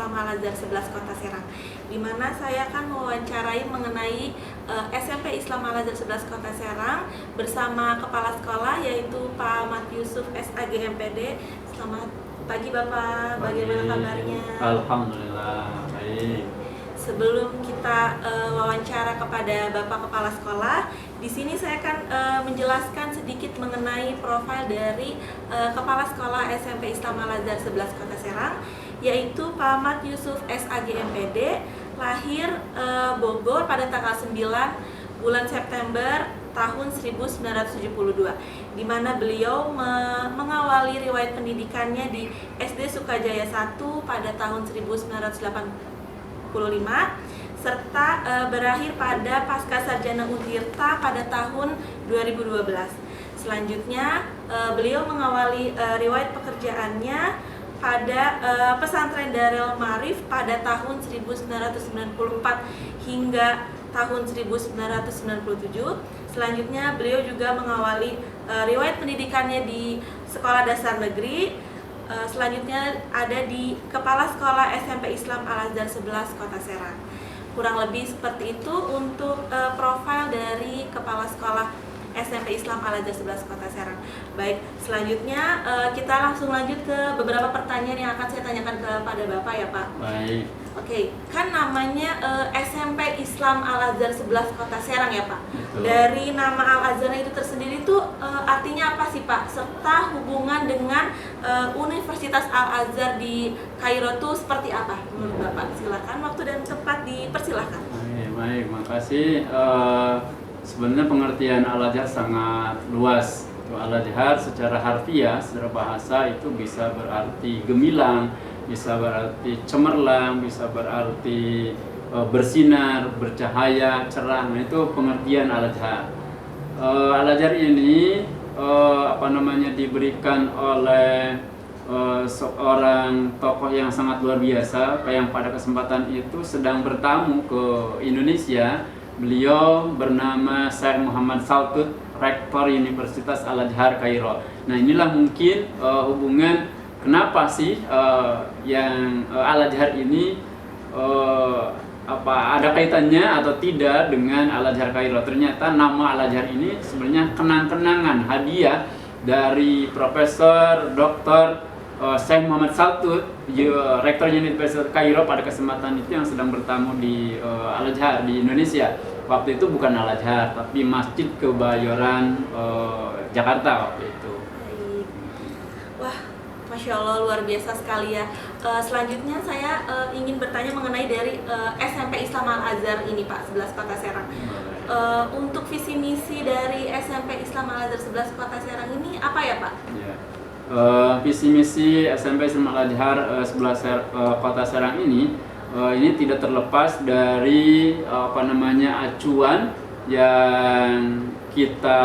Islam Al-Azhar 11 Kota Serang, di mana saya akan mewawancarai mengenai SMP Islam Al-Azhar 11 Kota Serang bersama kepala sekolah yaitu Pak Ahmad Yusuf SAG MPD. Selamat pagi Bapak, bagaimana kabarnya? Alhamdulillah, baik. Sebelum kita wawancara kepada Bapak Kepala Sekolah, di sini saya akan menjelaskan sedikit mengenai profil dari Kepala Sekolah SMP Islam Al-Azhar 11 Kota Serang, yaitu Pak Ahmad Yusuf SAG MPD, lahir Bogor pada tanggal 9 bulan September tahun 1972, di mana beliau mengawali riwayat pendidikannya di SD Sukajaya 1 pada tahun 1985, serta berakhir pada Pasca Sarjana Untirta pada tahun 2012. Selanjutnya beliau mengawali riwayat pekerjaannya pada pesantren Darul Ma'arif pada tahun 1994 hingga tahun 1997. Selanjutnya beliau juga mengawali riwayat pendidikannya di Sekolah Dasar Negeri. Selanjutnya ada di Kepala Sekolah SMP Islam Al-Azhar 11 Kota Serang. Kurang lebih seperti itu untuk profil dari Kepala Sekolah SMP Islam Al-Azhar 11 Kota Serang. Baik, selanjutnya kita langsung lanjut ke beberapa pertanyaan yang akan saya tanyakan kepada Bapak ya Pak. Baik. Oke, kan namanya SMP Islam Al-Azhar 11 Kota Serang ya Pak. Betul. Dari nama Al-Azhar itu tersendiri itu artinya apa sih Pak? Serta hubungan dengan Universitas Al-Azhar di Kairo itu seperti apa menurut Bapak? Silakan, waktu dan tempat dipersilakan. Baik, makasih. Sebenarnya pengertian Al-Azhar sangat luas. Al-Azhar secara harfiah, secara bahasa itu bisa berarti gemilang, bisa berarti cemerlang, bisa berarti bersinar, bercahaya, cerah. Nah, itu pengertian Al-Azhar. Al-Azhar ini diberikan oleh seorang tokoh yang sangat luar biasa, yang pada kesempatan itu sedang bertamu ke Indonesia. Beliau bernama Syekh Muhammad Saltut, Rektor Universitas Al-Azhar Kairo. Nah, inilah mungkin hubungan kenapa sih yang Al-Azhar ini ada kaitannya atau tidak dengan Al-Azhar Kairo. Ternyata nama Al-Azhar ini sebenarnya kenang-kenangan hadiah dari Profesor Dr. Syekh Muhammad Saltut, Rektor Universitas Kairo pada kesempatan itu yang sedang bertamu di Al-Azhar di Indonesia. Waktu itu bukan Al-Azhar, tapi Masjid Kebayoran Jakarta waktu itu. Baik. Wah, Masya Allah, luar biasa sekali ya. Selanjutnya saya ingin bertanya mengenai dari SMP Islam Al-Azhar ini Pak, 11 Kota Serang. Untuk visi misi dari SMP Islam Al-Azhar 11 Kota Serang ini apa ya Pak? Ya. Visi misi SMP Islam Al-Azhar 11 Kota Serang ini tidak terlepas dari acuan yang kita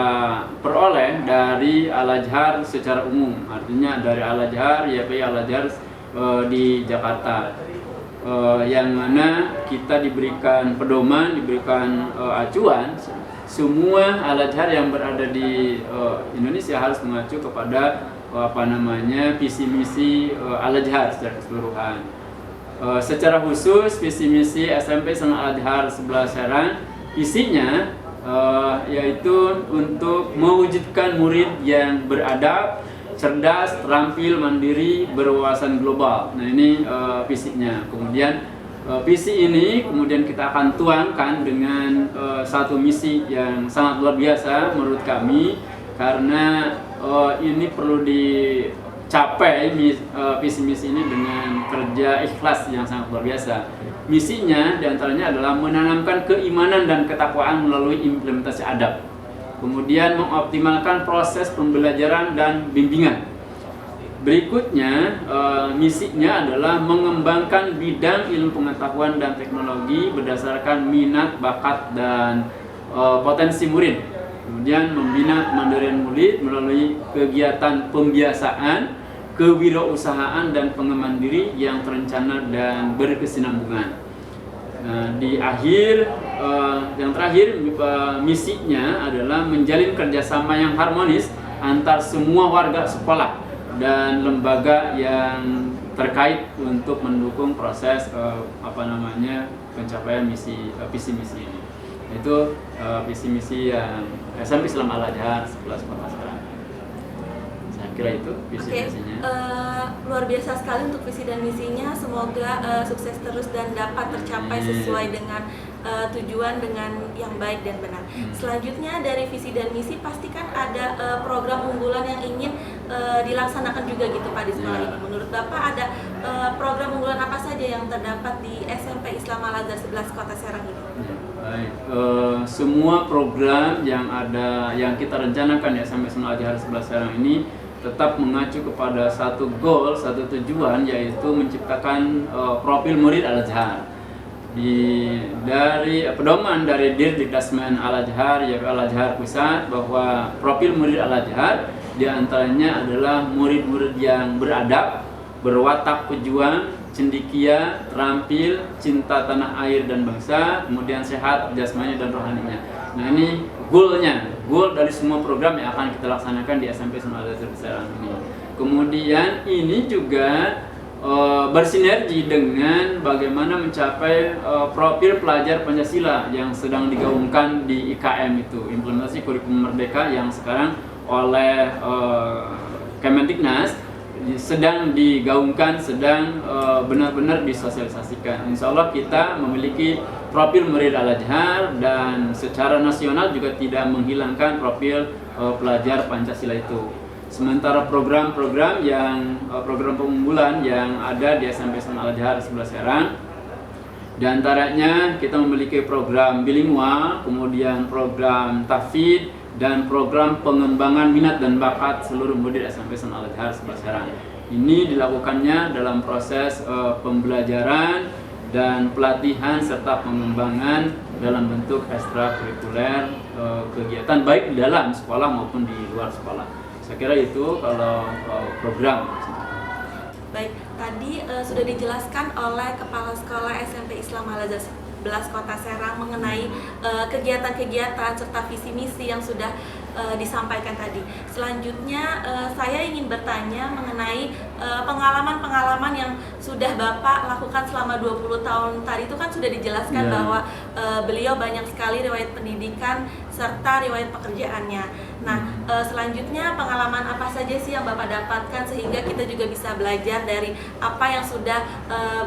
peroleh dari Al-Azhar secara umum. Artinya dari Al-Azhar, YPI Al-Azhar di Jakarta, yang mana kita diberikan pedoman, diberikan acuan. Semua Al-Azhar yang berada di Indonesia harus mengacu kepada visi misi Al-Azhar secara keseluruhan. Secara khusus visi misi SMP Islam Al-Azhar 11 Serang isinya yaitu untuk mewujudkan murid yang beradab, cerdas, terampil, mandiri, berwawasan global. Nah, ini visinya. Kemudian visi ini kemudian kita akan tuangkan dengan satu misi yang sangat luar biasa menurut kami, karena ini perlu dicapai visi misi ini dengan kerja ikhlas yang sangat luar biasa. Misinya diantaranya adalah menanamkan keimanan dan ketakwaan melalui implementasi adab, kemudian mengoptimalkan proses pembelajaran dan bimbingan. Berikutnya misinya adalah mengembangkan bidang ilmu pengetahuan dan teknologi berdasarkan minat, bakat, dan potensi murid. Kemudian membina kemandirian murid melalui kegiatan pembiasaan, kewirausahaan, dan pengembangan diri yang terencana dan berkesinambungan. Nah, di akhir yang terakhir misinya adalah menjalin kerjasama yang harmonis antar semua warga sekolah dan lembaga yang terkait untuk mendukung proses pencapaian visi misi ini. Itu visi misi yang SMP Islam Al-Azhar 11 Kota Serang. Saya kira itu visi misinya. Luar biasa sekali untuk visi dan misinya. Semoga sukses terus dan dapat tercapai sesuai dengan tujuan dengan yang baik dan benar. Selanjutnya dari visi dan misi pasti kan ada program unggulan yang ingin dilaksanakan juga gitu Pak di sekolah ini. Menurut Bapak ada program unggulan apa saja yang terdapat di SMP Islam Al-Azhar 11 Kota Serang ini? Baik, semua program yang ada yang kita rencanakan di SMP Islam Al-Azhar 11 Serang ini tetap mengacu kepada satu goal, satu tujuan, yaitu menciptakan profil murid Al-Azhar. Dari pedoman dari Dirdikdasmen Al-Azhar, yaitu Al-Azhar Pusat, bahwa profil murid Al-Azhar diantaranya adalah murid-murid yang beradab, berwatak pejuang, cendekia, terampil, cinta tanah air dan bangsa, kemudian sehat jasmani dan rohaninya. Nah, ini goal dari semua program yang akan kita laksanakan di SMP Islam Al-Azhar Serang ini. Kemudian ini juga bersinergi dengan bagaimana mencapai profil pelajar Pancasila yang sedang digaungkan di IKM itu, implementasi kurikulum merdeka yang sekarang oleh Kemendiknas sedang digaungkan, sedang benar-benar disosialisasikan. Insya Allah kita memiliki profil murid Al-Azhar dan secara nasional juga tidak menghilangkan profil pelajar Pancasila itu. Sementara program pengunggulan yang ada di SMP Islam Al-Azhar 11 Serang, diantaranya kita memiliki program bilingual, kemudian program tahfidz, dan program pengembangan minat dan bakat seluruh murid SMP Islam Al-Azhar 11 Serang. Ini dilakukannya dalam proses pembelajaran dan pelatihan serta pengembangan dalam bentuk ekstrakurikuler kegiatan baik di dalam sekolah maupun di luar sekolah. Saya kira itu kalau program. Baik, tadi sudah dijelaskan oleh Kepala Sekolah SMP Islam Al-Azhar 11 Kota Serang mengenai kegiatan-kegiatan serta visi misi yang sudah disampaikan tadi. Selanjutnya saya ingin bertanya mengenai pengalaman-pengalaman yang sudah Bapak lakukan selama 20 tahun tadi. Itu kan sudah dijelaskan bahwa beliau banyak sekali riwayat pendidikan serta riwayat pekerjaannya. Nah, selanjutnya pengalaman apa saja sih yang Bapak dapatkan sehingga kita juga bisa belajar dari apa yang sudah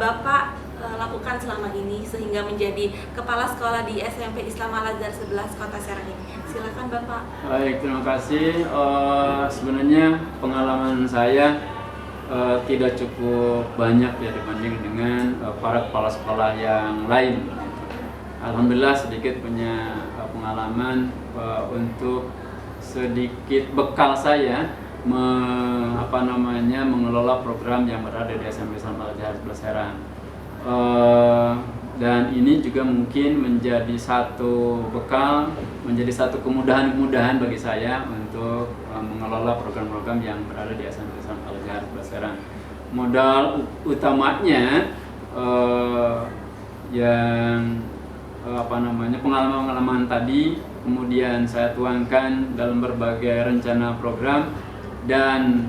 Bapak lakukan selama ini sehingga menjadi kepala sekolah di SMP Islam Al-Azhar 11 Kota Serang ini. Silakan Bapak. Baik, terima kasih. Sebenarnya pengalaman saya tidak cukup banyak ya dibanding dengan para kepala sekolah yang lain. Alhamdulillah sedikit punya pengalaman untuk sedikit bekal saya mengelola program yang berada di SMP Islam Al-Azhar 11 Serang. Dan ini juga mungkin menjadi satu bekal, menjadi satu kemudahan bagi saya untuk mengelola program-program yang berada di SMP Islam Al-Azhar 11 Serang. Modal utamanya pengalaman-pengalaman tadi kemudian saya tuangkan dalam berbagai rencana program, dan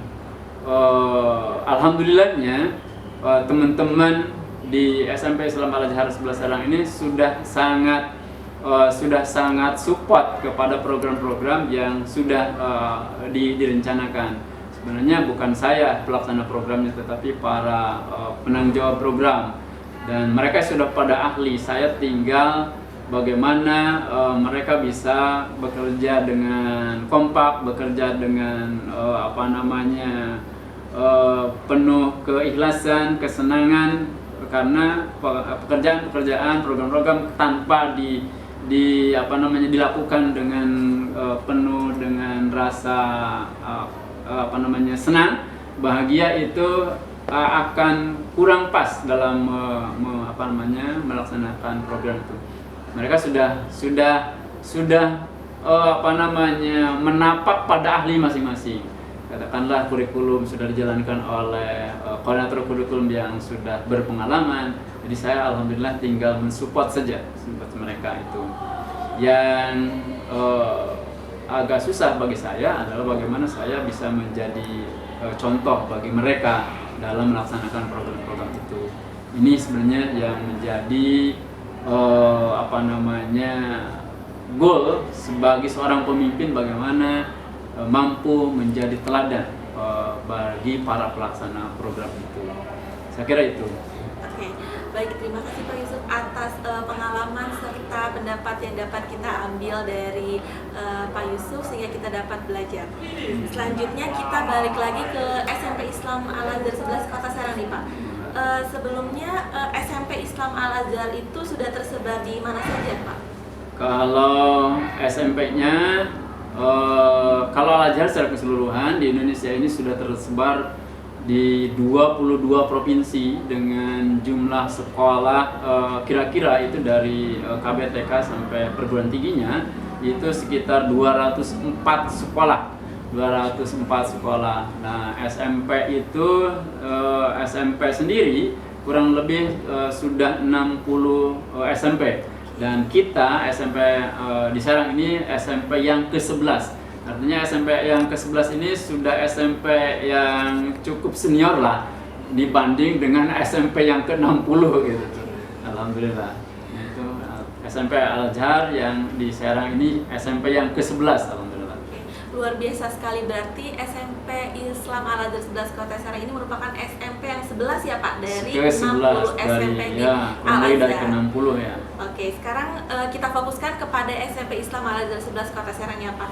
alhamdulillahnya teman-teman di SMP Islam Al-Azhar 11 Serang ini sudah sangat support kepada program-program yang sudah direncanakan. Sebenarnya bukan saya pelaksana programnya, tetapi para penanggung jawab program, dan mereka sudah pada ahli. Saya tinggal bagaimana mereka bisa bekerja dengan kompak, bekerja dengan penuh keikhlasan, kesenangan, karena pekerjaan program-program tanpa dilakukan dengan penuh dengan rasa senang, bahagia, itu akan kurang pas dalam melaksanakan program itu. Mereka sudah menapak pada ahli masing-masing. Katakanlah kurikulum sudah dijalankan oleh koordinator kurikulum yang sudah berpengalaman. Jadi saya alhamdulillah tinggal mensupport saja mereka itu. Yang agak susah bagi saya adalah bagaimana saya bisa menjadi contoh bagi mereka dalam melaksanakan program-program itu. Ini sebenarnya yang menjadi goal sebagai seorang pemimpin, bagaimana mampu menjadi teladan bagi para pelaksana program itu. Saya kira itu. Oke, baik, terima kasih Pak Yusuf atas pengalaman serta pendapat yang dapat kita ambil dari Pak Yusuf sehingga kita dapat belajar. Selanjutnya kita balik lagi ke SMP Islam Al-Azhar 11 Kota Serang nih Pak. Sebelumnya SMP Islam Al-Azhar itu sudah tersebar di mana saja Pak? Kalau SMP-nya, kalau Al-Azhar secara keseluruhan di Indonesia ini sudah tersebar di 22 provinsi dengan jumlah sekolah kira-kira itu dari KBTK sampai perguruan tingginya itu sekitar 204 sekolah. 204 sekolah. Nah, SMP itu SMP sendiri kurang lebih sudah 60 SMP. Dan kita SMP di Serang ini SMP yang ke-11. Artinya SMP yang ke-11 ini sudah SMP yang cukup senior lah dibanding dengan SMP yang ke-60 gitu. Alhamdulillah. Itu SMP Al-Azhar yang di Serang ini SMP yang ke-11. Alhamdulillah. Luar biasa sekali, berarti SMP Islam Al-Azhar 11 Kota Serang ini merupakan SMP yang 11 ya Pak, dari 60 SMP di Al-Azhar. Dari ke-60 ya. Oke, sekarang kita fokuskan kepada SMP Islam Al-Azhar 11 Kota Serang ya Pak.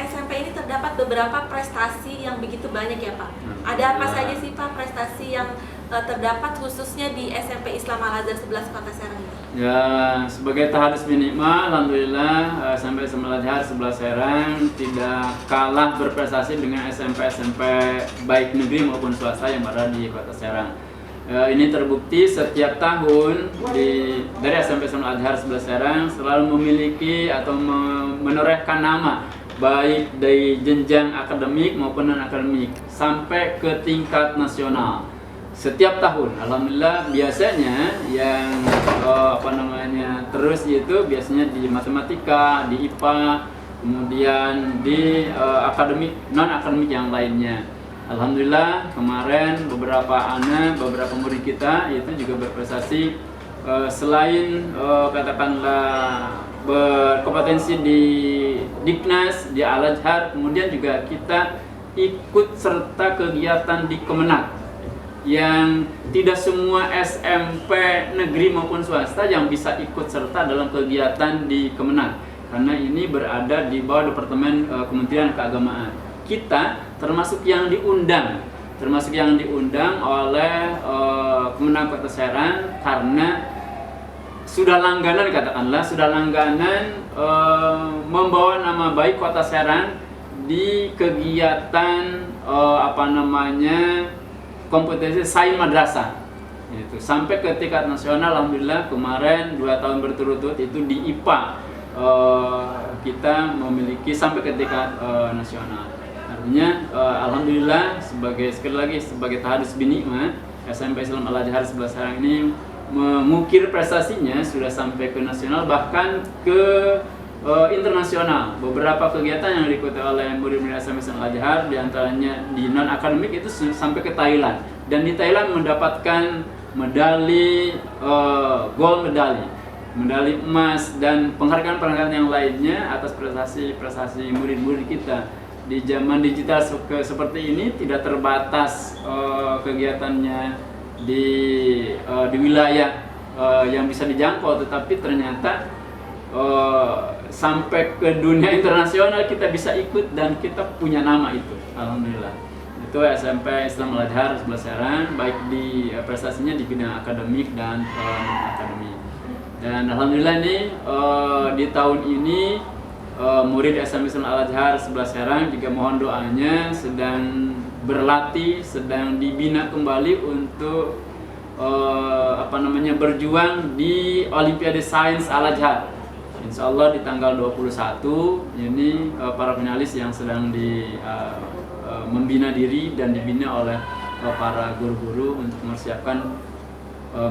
SMP ini terdapat beberapa prestasi yang begitu banyak ya Pak. Ada apa saja sih Pak prestasi yang terdapat khususnya di SMP Islam Al-Azhar 11 Kota Serang ini? Ya, sebagai tahadus minima, alhamdulillah SMP Islam Al-Azhar 11 Serang tidak kalah berprestasi dengan SMP-SMP baik negeri maupun swasta yang berada di Kota Serang. Ini terbukti setiap tahun dari SMP Islam Al-Azhar 11 Serang selalu memiliki atau menorehkan nama baik dari jenjang akademik maupun non-akademik sampai ke tingkat nasional. Setiap tahun, alhamdulillah, biasanya yang terus itu biasanya di matematika, di IPA, kemudian di akademik, non-akademik yang lainnya. Alhamdulillah, kemarin beberapa murid kita itu juga berprestasi selain katakanlah berkompetensi di Diknas, di Al-Azhar, kemudian juga kita ikut serta kegiatan di Kemenak, yang tidak semua SMP negeri maupun swasta yang bisa ikut serta dalam kegiatan di Kemenak, karena ini berada di bawah Departemen Kementerian Keagamaan. Kita termasuk yang diundang oleh Kemenang Kota Serang karena sudah langganan membawa nama baik Kota Serang di kegiatan kompetensi sains madrasah itu sampai ke tingkat nasional. Alhamdulillah, kemarin 2 tahun berturut-turut itu di IPA kita memiliki sampai ke tingkat nasional. Artinya alhamdulillah, sekali lagi sebagai tahadus binikmah, SMP Islam Al-Azhar 11 Serang ini mengukir prestasinya sudah sampai ke nasional, bahkan ke internasional. Beberapa kegiatan yang diikuti oleh murid-murid SMP Islam Al-Azhar, diantaranya di non-akademik itu sampai ke Thailand, dan di Thailand mendapatkan medali gold medali emas dan penghargaan yang lainnya atas prestasi murid-murid kita. Di zaman digital seperti ini tidak terbatas kegiatannya di wilayah yang bisa dijangkau, tetapi ternyata sampai ke dunia internasional kita bisa ikut dan kita punya nama itu. Alhamdulillah. Itu SMP Islam Al-Azhar 11 Serang, baik di prestasinya di bidang akademik dan non-akademik. Dan alhamdulillah ini di tahun ini murid SMP Islam Al-Azhar 11 Serang juga mohon doanya sedang berlatih, sedang dibina kembali untuk berjuang di Olimpiade Sains Al-Azhar. Insya Allah di tanggal 21 ini para finalis yang sedang membina diri dan dibina oleh para guru-guru untuk mempersiapkan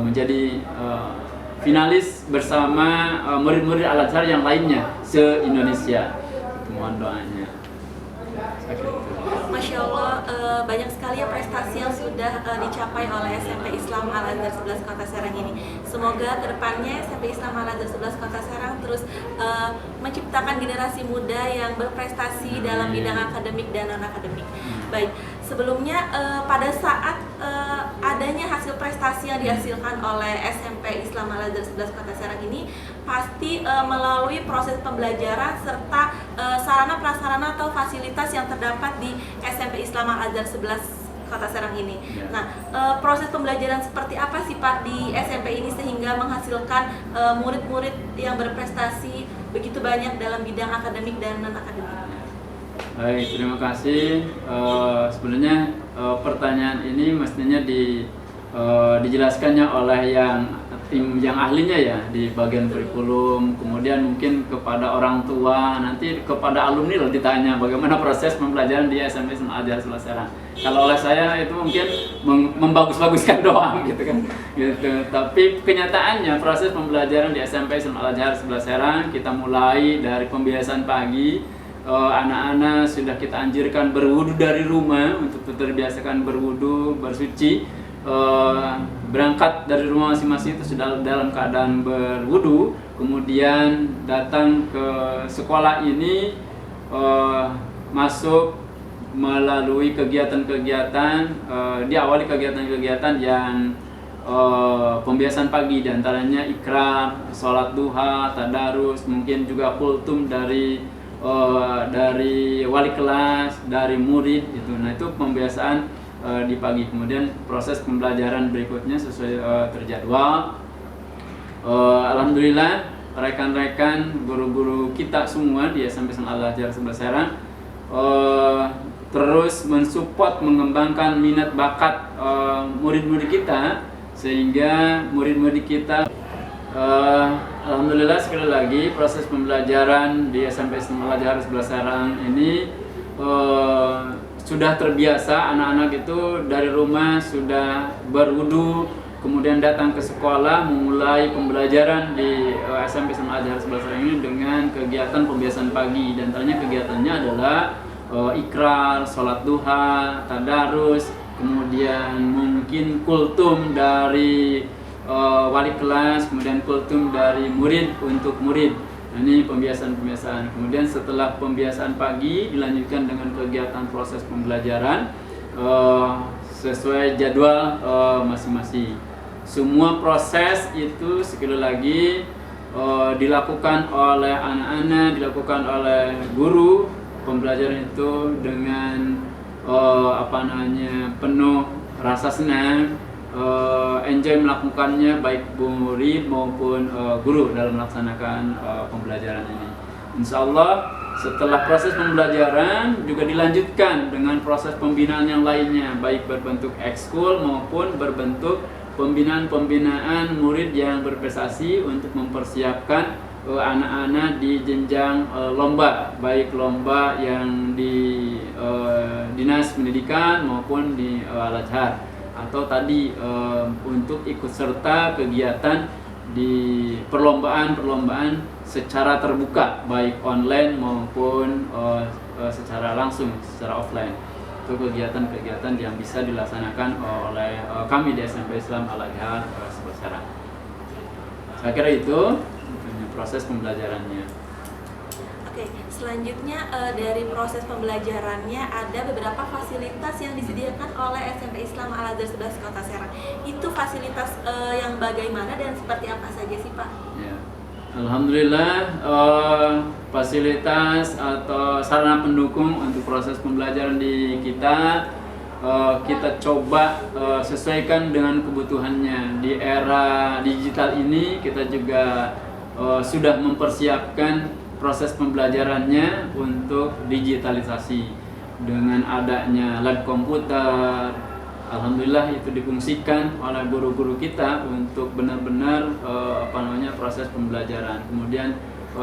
menjadi finalis bersama murid-murid Al-Azhar yang lainnya se-Indonesia. Mohon doanya. Masya Allah, banyak sekali ya prestasi yang sudah dicapai oleh SMP Islam Al-Azhar 11 Kota Serang ini. Semoga kedepannya SMP Islam Al-Azhar 11 Kota Serang terus menciptakan generasi muda yang berprestasi dalam bidang akademik dan non-akademik. Baik, sebelumnya pada saat adanya hasil prestasi yang dihasilkan oleh SMP Islam Al-Azhar 11 Kota Serang ini pasti melalui proses pembelajaran serta sarana-prasarana atau fasilitas yang terdapat di SMP Islam Al-Azhar 11 Kota Serang ini. Nah, proses pembelajaran seperti apa sih Pak di SMP ini sehingga menghasilkan murid-murid yang berprestasi begitu banyak dalam bidang akademik dan non-akademik? Baik, terima kasih. Sebenarnya pertanyaan ini mestinya dijelaskannya oleh tim yang ahlinya ya di bagian kurikulum, kemudian mungkin kepada orang tua, nanti kepada alumni loh ditanya bagaimana proses pembelajaran di SMP Islam Al-Azhar 11 Serang. Kalau oleh saya itu mungkin membagus-baguskan doang gitu kan. Gitu. Tapi kenyataannya proses pembelajaran di SMP Islam Al-Azhar 11 Serang kita mulai dari pembiasaan pagi. Anak-anak sudah kita anjurkan berwudu dari rumah untuk terbiasakan berwudu, bersuci. Berangkat dari rumah masing-masing itu sudah dalam keadaan berwudu, kemudian datang ke sekolah ini, masuk melalui kegiatan-kegiatan, diawali kegiatan-kegiatan yang pembiasaan pagi, diantaranya ikrar, sholat duha, tadarus, mungkin juga kultum dari wali kelas, dari murid gitu. Nah, itu pembiasaan di pagi. Kemudian proses pembelajaran berikutnya sesuai terjadwal. Alhamdulillah rekan-rekan guru-guru kita semua di SMP Islam Al-Azhar 11 Serang terus mensupport, mengembangkan minat bakat murid-murid kita, sehingga murid-murid kita alhamdulillah sekali lagi proses pembelajaran di SMP Islam Al-Azhar 11 Serang ini sudah terbiasa. Anak-anak itu dari rumah sudah berwudu, kemudian datang ke sekolah memulai pembelajaran di SMP Islam Al-Azhar 11 Serang ini dengan kegiatan pembiasaan pagi. Dan antaranya kegiatannya adalah ikrar, sholat duha, tadarus, kemudian mungkin kultum dari wali kelas, kemudian kultum dari murid untuk murid. Nah, ini pembiasaan-pembiasaan. Kemudian setelah pembiasaan pagi dilanjutkan dengan kegiatan proses pembelajaran sesuai jadwal masing-masing. Semua proses itu sekali lagi dilakukan oleh anak-anak, dilakukan oleh guru. Pembelajaran itu dengan penuh rasa senang, enjoy melakukannya baik murid maupun guru dalam melaksanakan pembelajaran ini. Insya Allah setelah proses pembelajaran juga dilanjutkan dengan proses pembinaan yang lainnya, baik berbentuk ekskul maupun berbentuk pembinaan murid yang berprestasi untuk mempersiapkan anak-anak di jenjang lomba, baik lomba yang di dinas pendidikan maupun di Al-Azhar, atau tadi untuk ikut serta kegiatan di perlombaan secara terbuka, baik online maupun secara langsung, secara offline. Itu kegiatan-kegiatan yang bisa dilaksanakan oleh kami di SMP Islam Al-Azhar 11 Serang. Saya kira itu proses pembelajarannya. Oke, selanjutnya dari proses pembelajarannya ada beberapa fasilitas yang disediakan oleh SMP Islam Al-Azhar 11 Kota Serang. Itu fasilitas yang bagaimana dan seperti apa saja sih Pak? Ya. Alhamdulillah fasilitas atau sarana pendukung untuk proses pembelajaran di kita coba sesuaikan dengan kebutuhannya. Di era digital ini kita juga sudah mempersiapkan proses pembelajarannya untuk digitalisasi dengan adanya lab komputer. Alhamdulillah itu difungsikan oleh guru-guru kita untuk benar-benar proses pembelajaran. Kemudian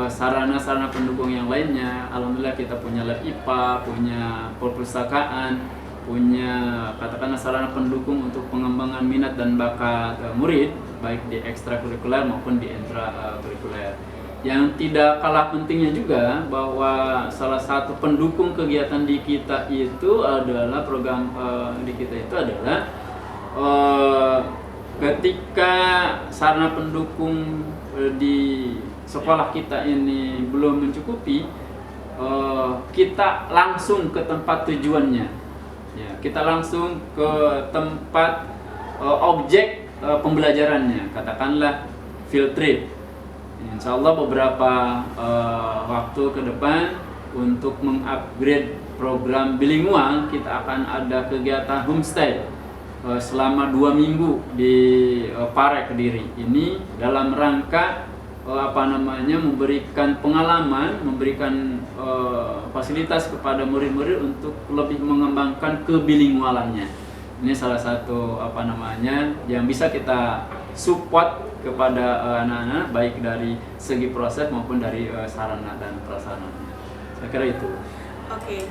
sarana-sarana pendukung yang lainnya, alhamdulillah kita punya lab IPA, punya perpustakaan, punya katakanlah sarana pendukung untuk pengembangan minat dan bakat murid, baik di ekstrakurikuler maupun di intrakurikuler. yang tidak kalah pentingnya juga bahwa salah satu pendukung kegiatan di kita itu adalah program di kita itu adalah ketika sarana pendukung di sekolah kita ini belum mencukupi, kita langsung ke tempat tujuannya, ya, kita langsung ke tempat objek pembelajarannya, katakanlah field trip. Insya Allah beberapa waktu ke depan untuk mengupgrade program bilingual, kita akan ada kegiatan homestay selama 2 minggu di Pare Kediri. Ini dalam rangka memberikan pengalaman, memberikan fasilitas kepada murid-murid untuk lebih mengembangkan kebilingualannya. Ini salah satu yang bisa kita support kepada anak-anak, baik dari segi proses maupun dari sarana dan prasarana. Saya kira itu. Oke,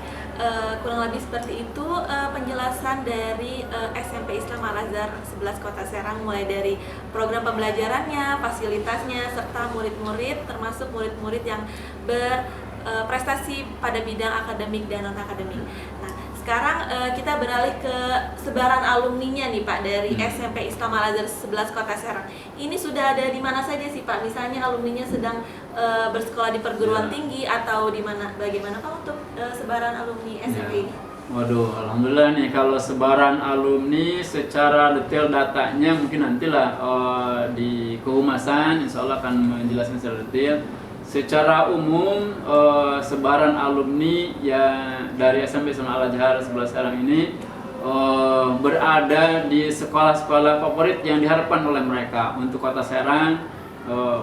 kurang lebih seperti itu penjelasan dari SMP Islam Al-Azhar 11 Kota Serang, mulai dari program pembelajarannya, fasilitasnya, serta murid-murid, termasuk murid-murid yang berprestasi pada bidang akademik dan non-akademik. Nah, sekarang kita beralih ke sebaran alumninya nih Pak, dari SMP Islam Al-Azhar 11 Kota Serang. Ini sudah ada di mana saja sih Pak? Misalnya alumninya sedang bersekolah di perguruan tinggi atau di mana? Bagaimana Pak untuk sebaran alumni SMP ini? Waduh, alhamdulillah nih, kalau sebaran alumni secara detail datanya mungkin nantilah di kehumasan insya Allah akan menjelaskan secara detail. Secara umum sebaran alumni yang dari SMP Islam Al-Azhar 11 Serang ini berada di sekolah-sekolah favorit yang diharapkan oleh mereka. Untuk Kota Serang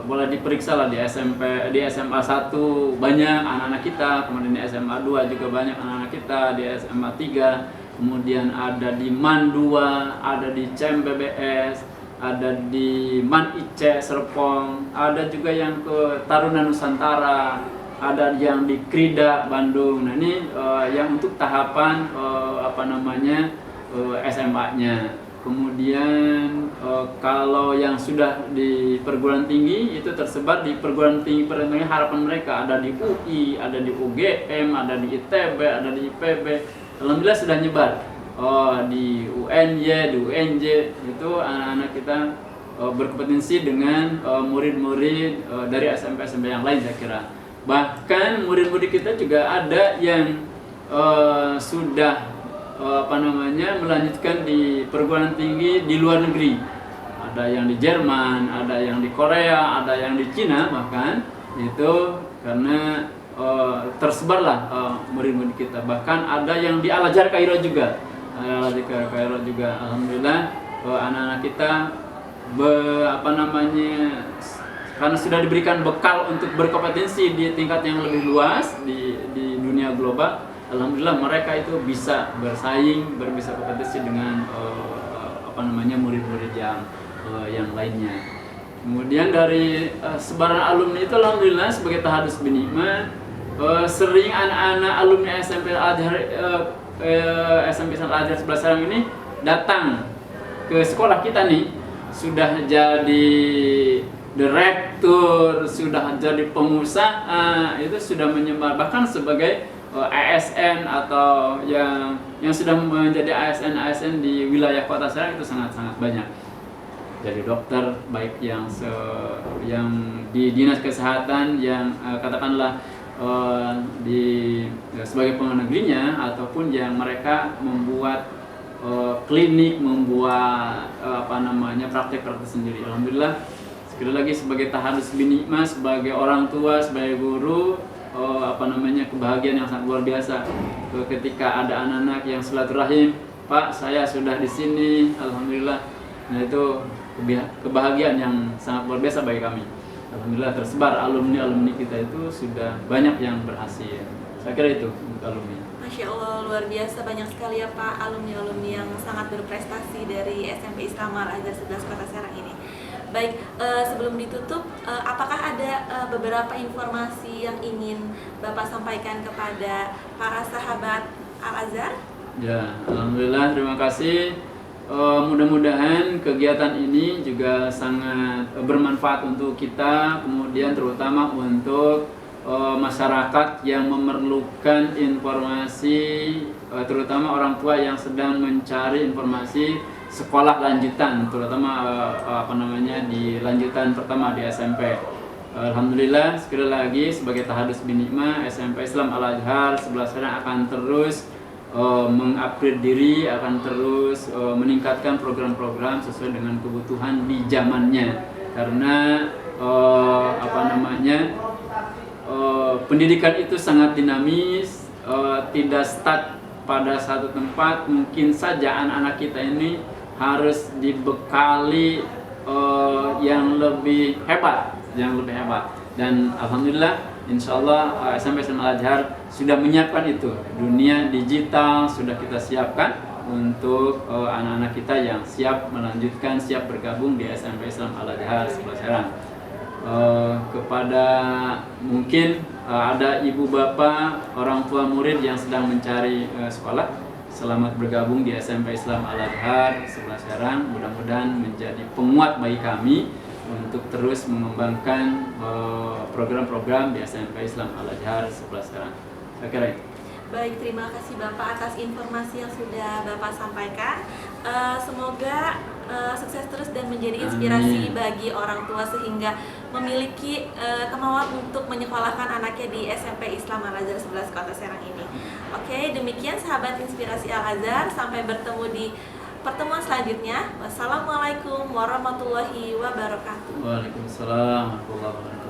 boleh diperiksa lah di SMP, di SMA 1 banyak anak-anak kita, kemudian di SMA 2 juga banyak anak-anak kita, di SMA 3, kemudian ada di MAN 2, ada di CEM BBS, ada di MAN IC Serpong, ada juga yang ke Taruna Nusantara, ada yang di Krida Bandung. Nah ini yang untuk tahapan SMA-nya. Kemudian kalau yang sudah di perguruan tinggi itu tersebar di perguruan tinggi harapan mereka, ada di UI, ada di UGM, ada di ITB, ada di IPB. Alhamdulillah sudah nyebar. Di UNY, di UNJ itu anak-anak kita berkompetensi dengan murid-murid dari SMP-SMP yang lain, saya kira. Bahkan murid-murid kita juga ada yang sudah melanjutkan di perguruan tinggi di luar negeri. Ada yang di Jerman, ada yang di Korea, ada yang di Cina bahkan. Itu karena tersebarlah murid-murid kita. Bahkan ada yang di Al-Azhar Kairo juga. Alhamdulillah anak-anak kita karena sudah diberikan bekal untuk berkompetensi di tingkat yang lebih luas di dunia global. Alhamdulillah mereka itu bisa bersaing, bisa kompetensi dengan murid-murid yang lainnya. Kemudian dari sebaran alumni itu alhamdulillah sebagai tahadus binikmah, sering anak-anak alumni SMP Al-Azhar SMP Al-Azhar 11 Serang ini datang ke sekolah kita nih, sudah jadi direktur, sudah jadi pengusaha, itu sudah menyebar bahkan sebagai ASN atau yang sudah menjadi ASN di wilayah Kota Serang itu sangat-sangat banyak. Jadi dokter baik yang di dinas kesehatan yang katakanlah sebagai pegawai negerinya, ataupun yang mereka membuat klinik, membuat praktek-praktek sendiri. Alhamdulillah sekali lagi sebagai tahadus binikmah, sebagai orang tua, sebagai guru, kebahagiaan yang sangat luar biasa ketika ada anak-anak yang silaturahim, Pak saya sudah di sini, alhamdulillah. Nah itu kebahagiaan yang sangat luar biasa bagi kami. Alhamdulillah tersebar alumni kita itu sudah banyak yang berhasil. Saya kira itu untuk alumni. Masya Allah, luar biasa, banyak sekali ya Pak alumni-alumni yang sangat berprestasi dari SMP Islam Al-Azhar 11 Kota Serang ini. Baik, sebelum ditutup, apakah ada beberapa informasi yang ingin Bapak sampaikan kepada para sahabat Al-Azhar? Ya, alhamdulillah terima kasih. mudah-mudahan kegiatan ini juga sangat bermanfaat untuk kita, kemudian terutama untuk masyarakat yang memerlukan informasi, terutama orang tua yang sedang mencari informasi sekolah lanjutan, terutama di lanjutan pertama di SMP. Alhamdulillah, sekali lagi sebagai Tahadus Binikmah, SMP Islam Al-Azhar 11 Serang akan terus mengupgrade diri, akan terus meningkatkan program-program sesuai dengan kebutuhan di zamannya. Karena pendidikan itu sangat dinamis, tidak stuck pada satu tempat. Mungkin saja anak-anak kita ini harus dibekali yang lebih hebat, dan alhamdulillah, insyaallah SMP Islam Al-Azhar sudah menyiapkan itu. Dunia digital sudah kita siapkan untuk anak-anak kita yang siap melanjutkan, siap bergabung di SMP Islam Al-Azhar 11 Serang. Kepada mungkin ada ibu bapak, orang tua murid yang sedang mencari sekolah, selamat bergabung di SMP Islam Al-Azhar 11 Serang. Mudah-mudahan menjadi penguat bagi kami untuk terus mengembangkan program-program di SMP Islam Al-Azhar 11 Serang. Saya kira itu. Baik, terima kasih Bapak atas informasi yang sudah Bapak sampaikan. Semoga sukses terus dan menjadi inspirasi bagi orang tua sehingga memiliki kemauan untuk menyekolahkan anaknya di SMP Islam Al-Azhar 11 Kota Serang ini. Oke, demikian sahabat Inspirasi Al-Azhar, sampai bertemu di pertemuan selanjutnya. Wassalamualaikum warahmatullahi wabarakatuh. Waalaikumsalam warahmatullahi wabarakatuh.